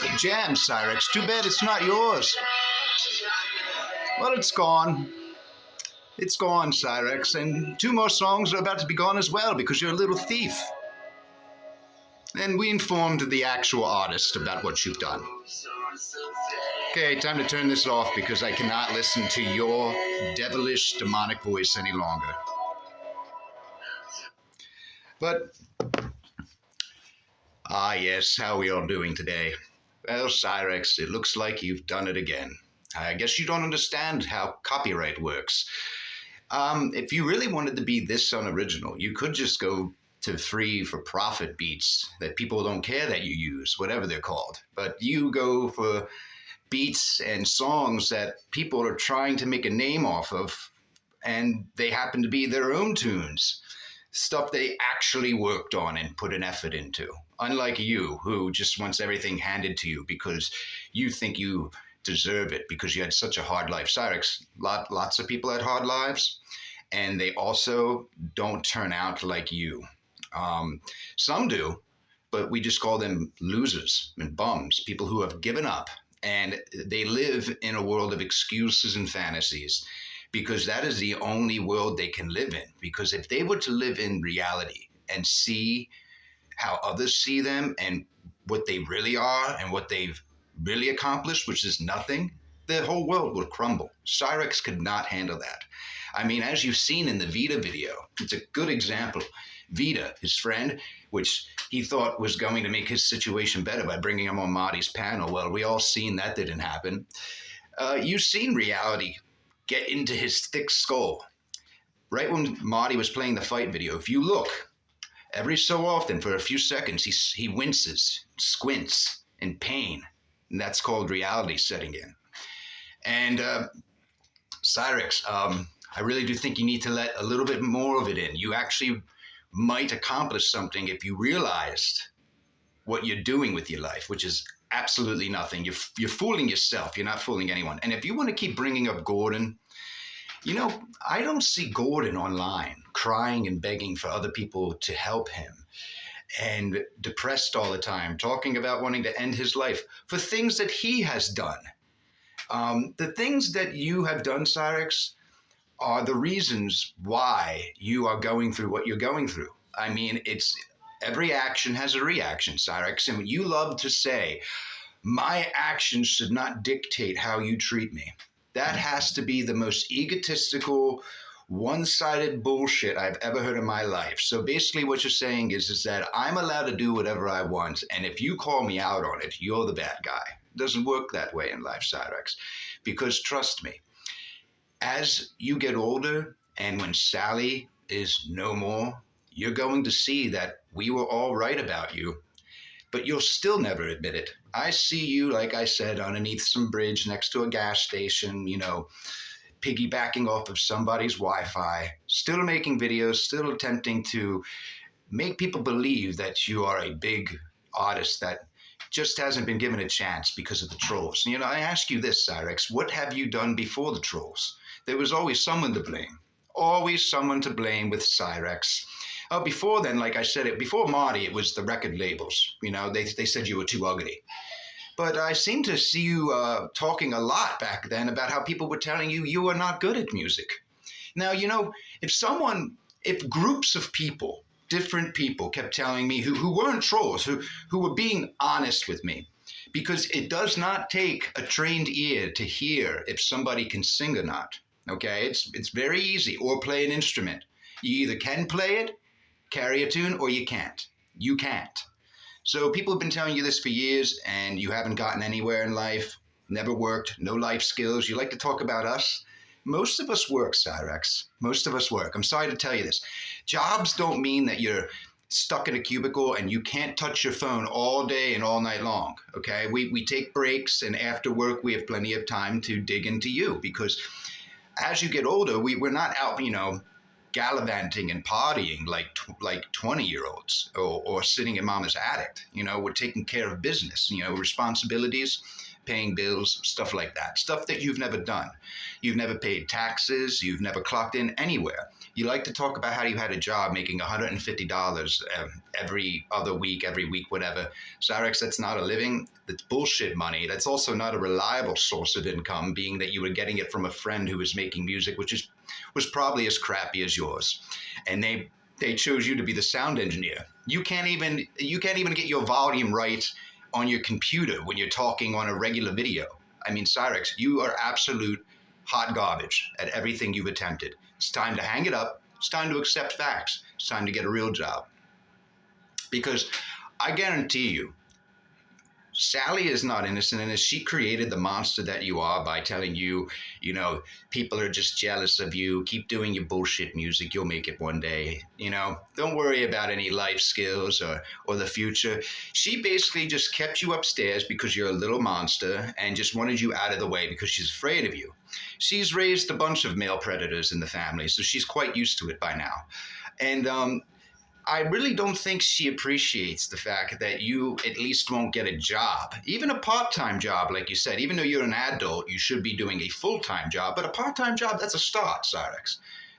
Good jam, Cyraxx. Too bad it's not yours. Well, it's gone. It's gone, Cyraxx. And 2 more songs are about to be gone as well because you're a little thief. And we informed the actual artist about what you've done. Okay, time to turn this off because I cannot listen to your devilish, demonic voice any longer. But, yes, how are we all doing today? Well, Cyraxx, it looks like you've done it again. I guess you don't understand how copyright works. If you really wanted to be this unoriginal, you could just go to free for profit beats that people don't care that you use, whatever they're called. But you go for beats and songs that people are trying to make a name off of, and they happen to be their own tunes. Stuff they actually worked on and put an effort into. Unlike you, who just wants everything handed to you because you think you deserve it because you had such a hard life. Cyraxx, lots of people had hard lives, and they also don't turn out like you. Some do, but we just call them losers and bums, people who have given up, and they live in a world of excuses and fantasies because that is the only world they can live in. Because if they were to live in reality and see how others see them and what they really are and what they've really accomplished, which is nothing, the whole world would crumble. Cyraxx could not handle that. I mean, as you've seen in the Vita video, it's a good example. Vita, his friend, which he thought was going to make his situation better by bringing him on Marty's panel. Well, we all seen that didn't happen. You've seen reality get into his thick skull. Right when Marty was playing the fight video, if you look, every so often for a few seconds, he winces, squints in pain. And that's called reality setting in. And Cyraxx, I really do think you need to let a little bit more of it in. You actually might accomplish something if you realized what you're doing with your life, which is absolutely nothing. You're fooling yourself. You're not fooling anyone. And if you want to keep bringing up Gordon, you know, I don't see Gordon online crying and begging for other people to help him and depressed all the time, talking about wanting to end his life for things that he has done. The things that you have done, Cyraxx, are the reasons why you are going through what you're going through. I mean, it's every action has a reaction, Cyraxx. And you love to say, my actions should not dictate how you treat me. That has to be the most egotistical, one-sided bullshit I've ever heard in my life. So basically what you're saying is that I'm allowed to do whatever I want. And if you call me out on it, you're the bad guy. It doesn't work that way in life, Cyraxx. Because trust me, as you get older and when Sally is no more, you're going to see that we were all right about you, but you'll still never admit it. I see you, like I said, underneath some bridge next to a gas station, you know, piggybacking off of somebody's Wi-Fi, still making videos, still attempting to make people believe that you are a big artist that just hasn't been given a chance because of the trolls. You know, I ask you this, Cyraxx, what have you done before the trolls? There was always someone to blame. Always someone to blame with Cyraxx. Before then, like I said, before Marty, it was the record labels. You know, they said you were too ugly. But I seem to see you talking a lot back then about how people were telling you you were not good at music. Now, you know, if groups of people, different people kept telling me who weren't trolls, who were being honest with me, because it does not take a trained ear to hear if somebody can sing or not. Okay, it's very easy, or play an instrument. You either can play it, carry a tune, or you can't. You can't. So people have been telling you this for years, and you haven't gotten anywhere in life, never worked, no life skills. You like to talk about us. Most of us work, Cyraxx. Most of us work. I'm sorry to tell you this. Jobs don't mean that you're stuck in a cubicle and you can't touch your phone all day and all night long, okay? We take breaks, and after work, we have plenty of time to dig into you, because as you get older, we're not out, you know, gallivanting and partying like 20-year-olds, or sitting in mama's attic. We're taking care of business, responsibilities, paying bills, stuff like that. Stuff that you've never done. You've never paid taxes. You've never clocked in anywhere. You like to talk about how you had a job making $150 every other week, every week, whatever. Cyraxx, that's not a living. That's bullshit money. That's also not a reliable source of income, being that you were getting it from a friend who was making music, which was probably as crappy as yours. And they chose you to be the sound engineer. You can't even get your volume right on your computer when you're talking on a regular video. I mean, Cyraxx, you are absolute hot garbage at everything you've attempted. It's time to hang it up. It's time to accept facts. It's time to get a real job. Because I guarantee you, Sally is not innocent in this. She created the monster that you are by telling you, people are just jealous of you. Keep doing your bullshit music. You'll make it one day. Don't worry about any life skills or the future. She basically just kept you upstairs because you're a little monster and just wanted you out of the way because she's afraid of you. She's raised a bunch of male predators in the family, so she's quite used to it by now. And I really don't think she appreciates the fact that you at least won't get a job, even a part-time job, like you said. Even though you're an adult, you should be doing a full-time job, but a part-time job, that's a start, Cyraxx.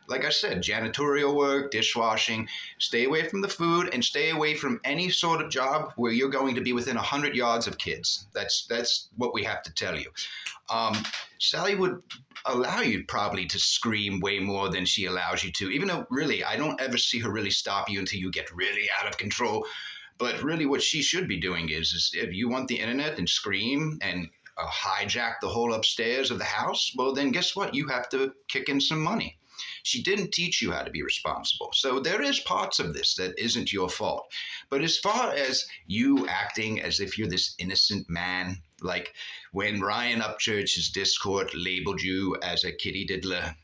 Like I said, janitorial work, dishwashing, stay away from the food and stay away from any sort of job where you're going to be within 100 yards of kids. That's what we have to tell you. Sally would allow you probably to scream way more than she allows you to, even though really I don't ever see her really stop you until you get really out of control. But really what she should be doing is if you want the internet and scream and hijack the whole upstairs of the house, well then guess what? You have to kick in some money. She didn't teach you how to be responsible. So there is parts of this that isn't your fault. But as far as you acting as if you're this innocent man, like when Ryan Upchurch's Discord labeled you as a kitty diddler,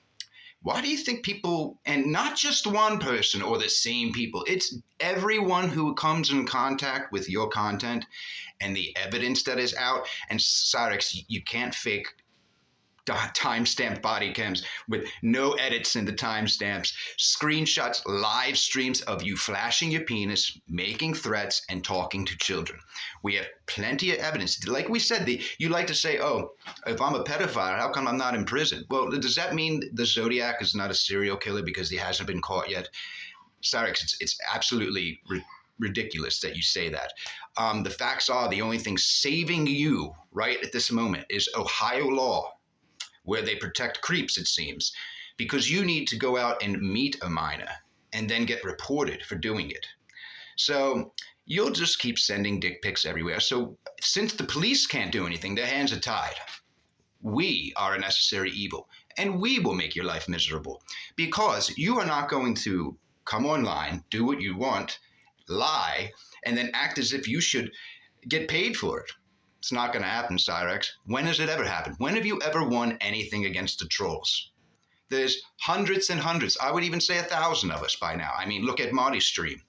why do you think people, and not just one person or the same people, it's everyone who comes in contact with your content and the evidence that is out, and Cyraxx, you can't fake timestamped body cams with no edits in the timestamps, screenshots, live streams of you flashing your penis, making threats, and talking to children. We have plenty of evidence. Like we said, you like to say, oh, if I'm a pedophile, how come I'm not in prison? Well, does that mean the Zodiac is not a serial killer because he hasn't been caught yet? Cyraxx, it's absolutely ridiculous that you say that. The facts are the only thing saving you right at this moment is Ohio law, where they protect creeps, it seems, because you need to go out and meet a minor and then get reported for doing it. So you'll just keep sending dick pics everywhere. So since the police can't do anything, their hands are tied. We are a necessary evil, and we will make your life miserable because you are not going to come online, do what you want, lie, and then act as if you should get paid for it. It's not going to happen, Cyraxx. When has it ever happened? When have you ever won anything against the trolls? There's hundreds and hundreds. I would even say 1,000 of us by now. I mean, look at Marty's stream.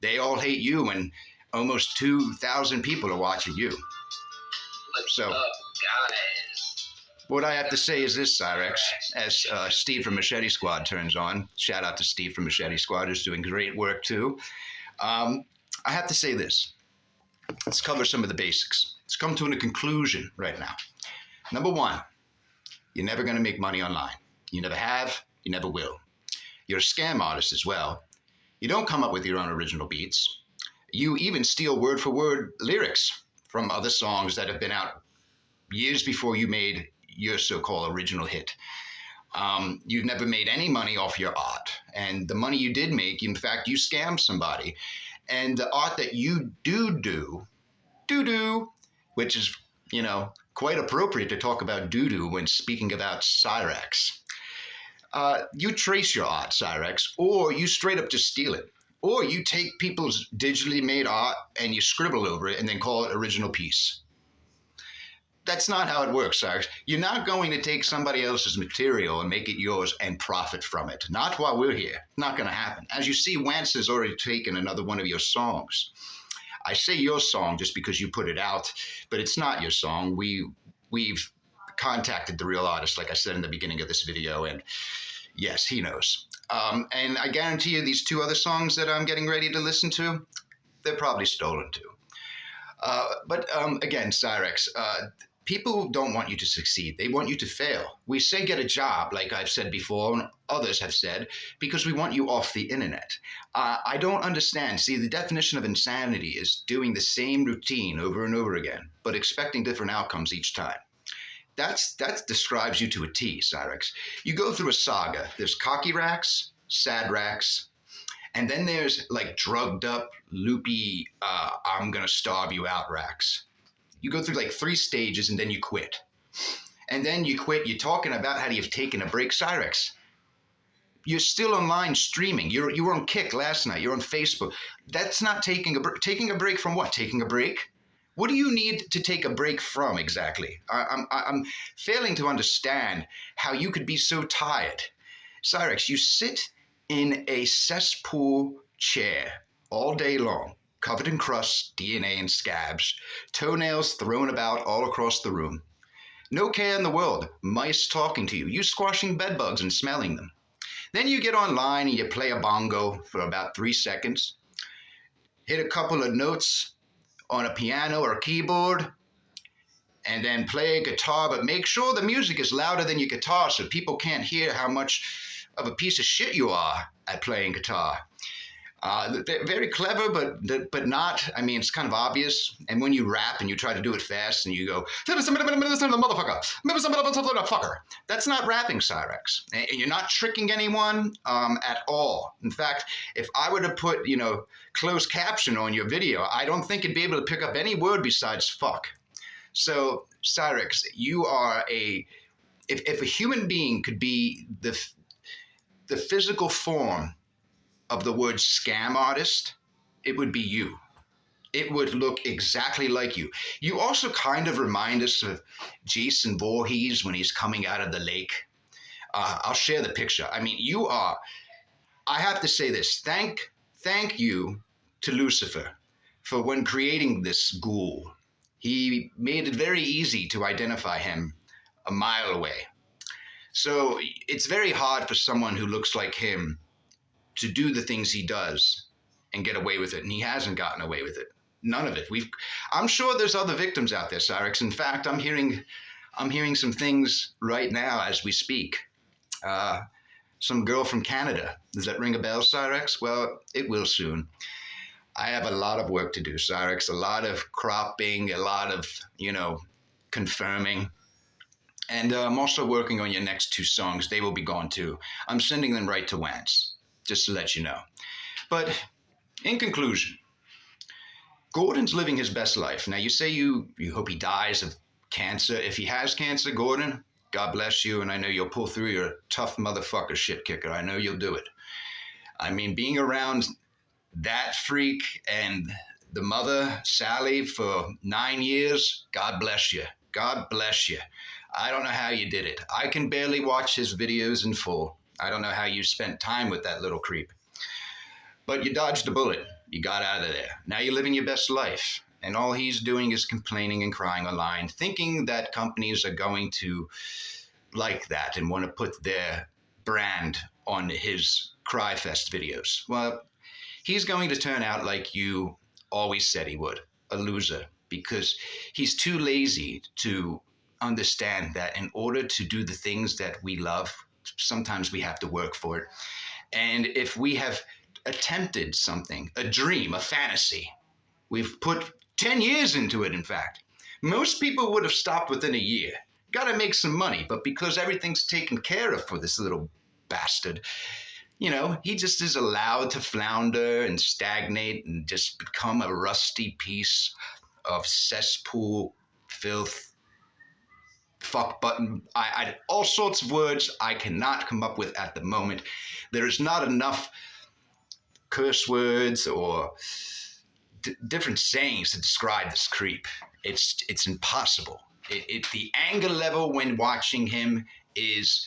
They all hate you, and almost 2,000 people are watching you. What's up, guys? What I have to say is this, Cyraxx, as Steve from Machete Squad turns on. Shout out to Steve from Machete Squad, who's doing great work too. I have to say this. Let's cover some of the basics. Let's come to a conclusion right now. Number one, you're never going to make money online. You never have, you never will. You're a scam artist as well. You don't come up with your own original beats. You even steal word for word lyrics from other songs that have been out years before you made your so-called original hit. You've never made any money off your art. And the money you did make, in fact, you scammed somebody. And the art that you do, which is, quite appropriate to talk about doo-doo when speaking about Cyraxx. You trace your art, Cyraxx, or you straight up just steal it. Or you take people's digitally made art and you scribble over it and then call it original piece. That's not how it works, Cyraxx. You're not going to take somebody else's material and make it yours and profit from it. Not while we're here. Not going to happen. As you see, Wance has already taken another one of your songs. I say your song just because you put it out, but it's not your song. We've contacted the real artist, like I said in the beginning of this video, and yes, he knows. And I guarantee you these two other songs that I'm getting ready to listen to, they're probably stolen too. But again, Cyraxx, people don't want you to succeed. They want you to fail. We say get a job, like I've said before, and others have said, because we want you off the internet. I don't understand. See, the definition of insanity is doing the same routine over and over again, but expecting different outcomes each time. That describes you to a T, Cyraxx. You go through a saga. There's cocky racks, sad racks, and then there's like drugged up, loopy, I'm gonna starve you out racks. You go through like 3 stages and then you quit. And then you quit, you're talking about how you've taken a break, Cyraxx. You're still online streaming. You were on Kick last night. You're on Facebook. That's not taking a break. Taking a break from what? Taking a break? What do you need to take a break from exactly? I'm failing to understand how you could be so tired. Cyraxx, you sit in a cesspool chair all day long, covered in crusts, DNA, and scabs, toenails thrown about all across the room. No care in the world, mice talking to you, you squashing bedbugs and smelling them. Then you get online and you play a bongo for about 3 seconds, hit a couple of notes on a piano or a keyboard, and then play a guitar, but make sure the music is louder than your guitar so people can't hear how much of a piece of shit you are at playing guitar. They're very clever, but not. I mean, it's kind of obvious. And when you rap and you try to do it fast and you go, motherfucker, that's not rapping, Cyraxx. And you're not tricking anyone at all. In fact, if I were to put, closed caption on your video, I don't think it'd be able to pick up any word besides fuck. So, Cyraxx, you are if a human being could be the physical form of the word scam artist, it would be you. It would look exactly like you. You also kind of remind us of Jason Voorhees when he's coming out of the lake. I'll share the picture. I mean, you are, I have to say this, thank you to Lucifer for when creating this ghoul. He made it very easy to identify him a mile away. So it's very hard for someone who looks like him to do the things he does and get away with it. And he hasn't gotten away with it. None of it. I'm sure there's other victims out there, Cyraxx. In fact, I'm hearing some things right now as we speak. Some girl from Canada. Does that ring a bell, Cyraxx? Well, it will soon. I have a lot of work to do, Cyraxx. A lot of cropping, a lot of, confirming. And I'm also working on your next 2 songs. They will be gone too. I'm sending them right to Wance, just to let you know. But in conclusion, Gordon's living his best life. Now, you say you hope he dies of cancer. If he has cancer, Gordon, God bless you, and I know you'll pull through. You're a tough motherfucker, shit kicker. I know you'll do it. I mean, being around that freak and the mother, Sally, for 9 years, God bless you. God bless you. I don't know how you did it. I can barely watch his videos in full. I don't know how you spent time with that little creep. But you dodged a bullet. You got out of there. Now you're living your best life. And all he's doing is complaining and crying online, thinking that companies are going to like that and want to put their brand on his Cryfest videos. Well, he's going to turn out like you always said he would, a loser, because he's too lazy to understand that in order to do the things that we love, sometimes we have to work for it. And if we have attempted something, a dream, a fantasy, we've put 10 years into it, in fact. Most people would have stopped within a year. Got to make some money, but because everything's taken care of for this little bastard, he just is allowed to flounder and stagnate and just become a rusty piece of cesspool, filth, fuck button. All sorts of words I cannot come up with at the moment. There is not enough curse words or different sayings to describe this creep. It's impossible. The anger level when watching him has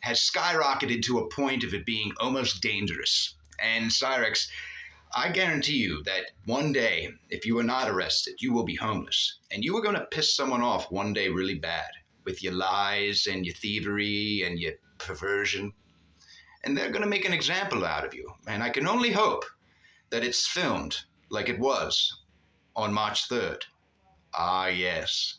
skyrocketed to a point of it being almost dangerous. And Cyraxx, I guarantee you that one day, if you are not arrested, you will be homeless. And you are going to piss someone off one day really bad with your lies and your thievery and your perversion. and they're going to make an example out of you. And I can only hope that it's filmed like it was on March 3rd. Ah, yes.